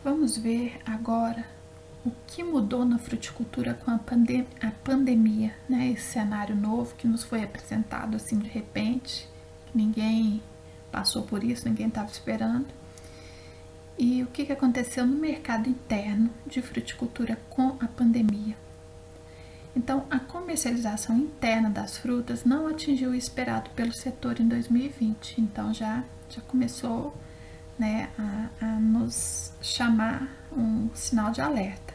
Vamos ver agora o que mudou na fruticultura com a pandemia, né? Esse cenário novo que nos foi apresentado assim de repente, que ninguém passou por isso, ninguém estava esperando. E o que aconteceu no mercado interno de fruticultura com a pandemia? Então, a comercialização interna das frutas não atingiu o esperado pelo setor em 2020. Então, já começou, né, a nos chamar um sinal de alerta.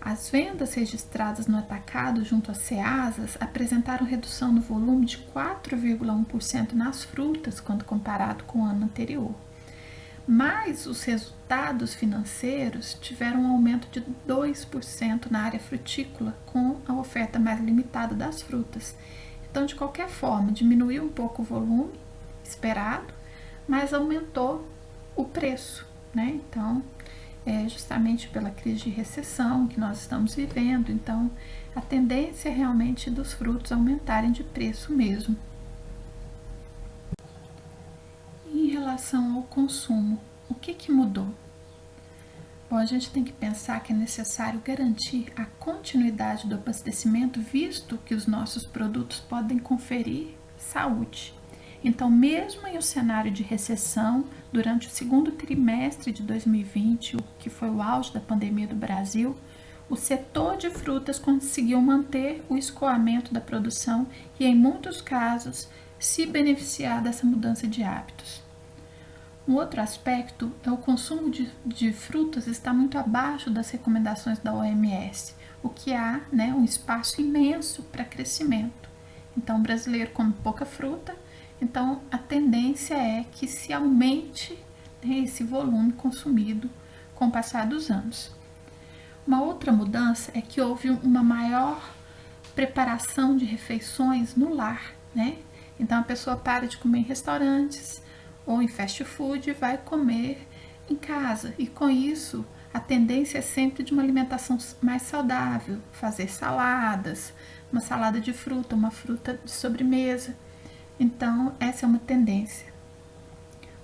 As vendas registradas no atacado junto às Ceasas apresentaram redução no volume de 4,1% nas frutas quando comparado com o ano anterior. Mas os resultados financeiros tiveram um aumento de 2% na área frutícola, com a oferta mais limitada das frutas. Então, de qualquer forma, diminuiu um pouco o volume esperado, mas aumentou o preço, né? Então, justamente pela crise de recessão que nós estamos vivendo, então a tendência é realmente dos frutos aumentarem de preço mesmo. Em relação ao consumo, o que mudou? Bom, a gente tem que pensar que é necessário garantir a continuidade do abastecimento, visto que os nossos produtos podem conferir saúde. Então, mesmo em um cenário de recessão, durante o segundo trimestre de 2020, que foi o auge da pandemia do Brasil, o setor de frutas conseguiu manter o escoamento da produção e, em muitos casos, se beneficiar dessa mudança de hábitos. Um outro aspecto é o consumo de frutas está muito abaixo das recomendações da OMS, o que há, né, um espaço imenso para crescimento. Então, o brasileiro come pouca fruta, então a tendência é que se aumente, né, esse volume consumido com o passar dos anos. Uma outra mudança é que houve uma maior preparação de refeições no lar, né? Então a pessoa para de comer em restaurantes ou em fast food e vai comer em casa. E com isso, a tendência é sempre de uma alimentação mais saudável, fazer saladas, uma salada de fruta, uma fruta de sobremesa. Então, essa é uma tendência.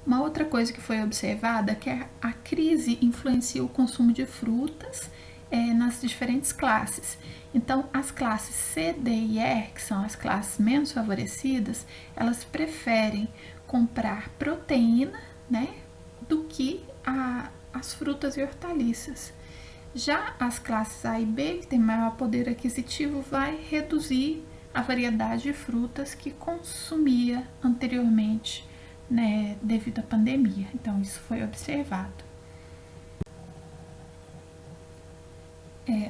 Uma outra coisa que foi observada é que a crise influencia o consumo de frutas nas diferentes classes. Então, as classes C, D e E, que são as classes menos favorecidas, elas preferem comprar proteína, né, do que as frutas e hortaliças. Já as classes A e B, que têm maior poder aquisitivo, vai reduzir a variedade de frutas que consumia anteriormente, né, devido à pandemia. Então, isso foi observado.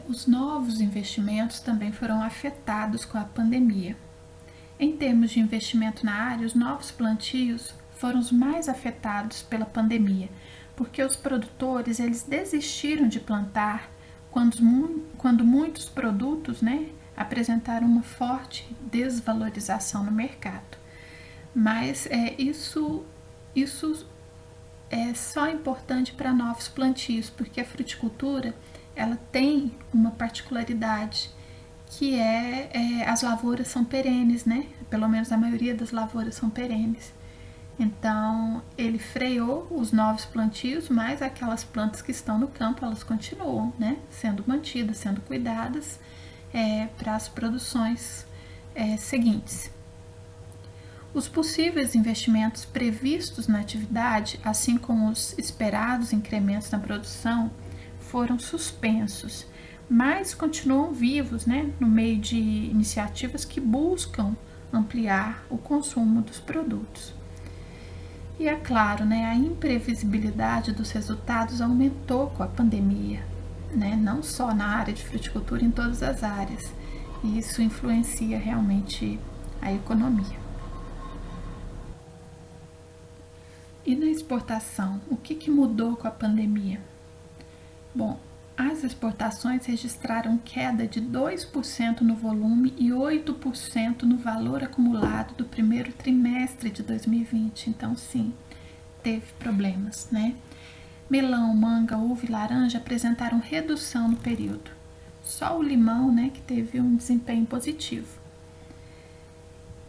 Os novos investimentos também foram afetados com a pandemia. Em termos de investimento na área, os novos plantios foram os mais afetados pela pandemia, porque os produtores eles desistiram de plantar quando muitos produtos, né, apresentaram uma forte desvalorização no mercado. Mas isso é só importante para novos plantios, porque a fruticultura ela tem uma particularidade que as lavouras são perenes, né? Pelo menos a maioria das lavouras são perenes. Então, ele freou os novos plantios, mas aquelas plantas que estão no campo, elas continuam, né? Sendo mantidas, sendo cuidadas para as produções seguintes. Os possíveis investimentos previstos na atividade, assim como os esperados incrementos na produção, foram suspensos, mas continuam vivos, né, no meio de iniciativas que buscam ampliar o consumo dos produtos. E é claro, né, a imprevisibilidade dos resultados aumentou com a pandemia, né, não só na área de fruticultura, em todas as áreas, e isso influencia realmente a economia. E na exportação, o que mudou com a pandemia? Bom, as exportações registraram queda de 2% no volume e 8% no valor acumulado do primeiro trimestre de 2020. Então, sim, teve problemas, né? Melão, manga, uva e laranja apresentaram redução no período. Só o limão, né, que teve um desempenho positivo.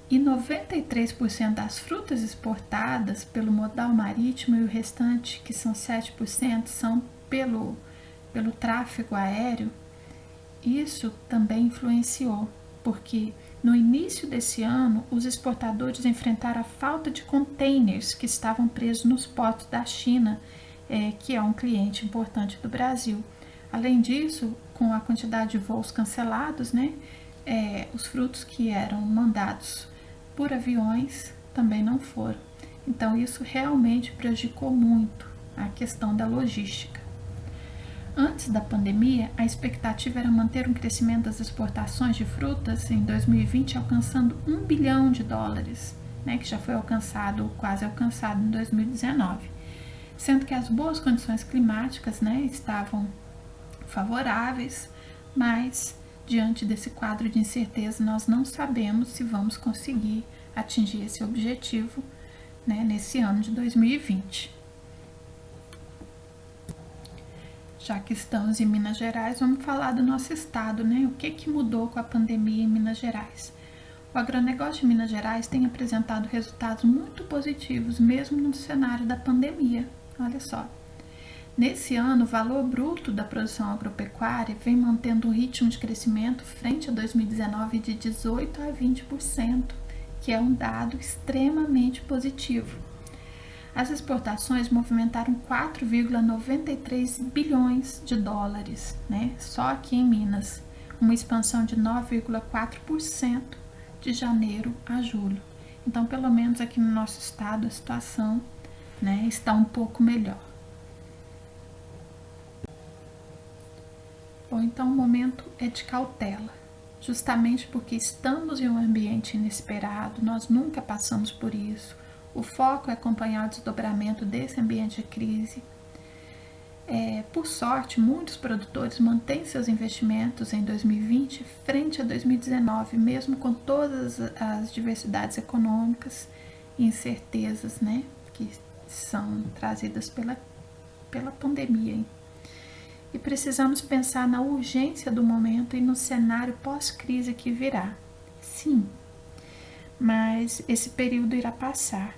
E 93% das frutas exportadas pelo modal marítimo e o restante, que são 7%, são pelo tráfego aéreo, isso também influenciou, porque no início desse ano, os exportadores enfrentaram a falta de containers que estavam presos nos portos da China, que é um cliente importante do Brasil. Além disso, com a quantidade de voos cancelados, né, os frutos que eram mandados por aviões também não foram. Então, isso realmente prejudicou muito a questão da logística. Antes da pandemia, a expectativa era manter um crescimento das exportações de frutas em 2020 alcançando $1 bilhão, né, que já foi quase alcançado em 2019. Sendo que as boas condições climáticas, né, estavam favoráveis, mas diante desse quadro de incerteza, nós não sabemos se vamos conseguir atingir esse objetivo, né, nesse ano de 2020. Já que estamos em Minas Gerais, vamos falar do nosso estado, né? O que mudou com a pandemia em Minas Gerais? O agronegócio de Minas Gerais tem apresentado resultados muito positivos, mesmo no cenário da pandemia. Olha só. Nesse ano, o valor bruto da produção agropecuária vem mantendo um ritmo de crescimento frente a 2019 de 18% a 20%, que é um dado extremamente positivo. As exportações movimentaram 4,93 bilhões de dólares, né? Só aqui em Minas, uma expansão de 9,4% de janeiro a julho. Então, pelo menos aqui no nosso estado, a situação, né, está um pouco melhor. Bom, então o momento é de cautela, justamente porque estamos em um ambiente inesperado, nós nunca passamos por isso. O foco é acompanhar o desdobramento desse ambiente de crise. Por sorte, muitos produtores mantêm seus investimentos em 2020 frente a 2019, mesmo com todas as diversidades econômicas e incertezas, né, que são trazidas pela pandemia. E precisamos pensar na urgência do momento e no cenário pós-crise que virá. Sim, mas esse período irá passar.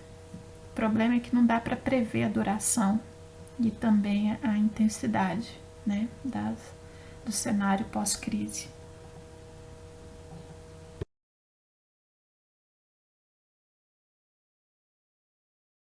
O problema é que não dá para prever a duração e também a intensidade, né, do cenário pós-crise.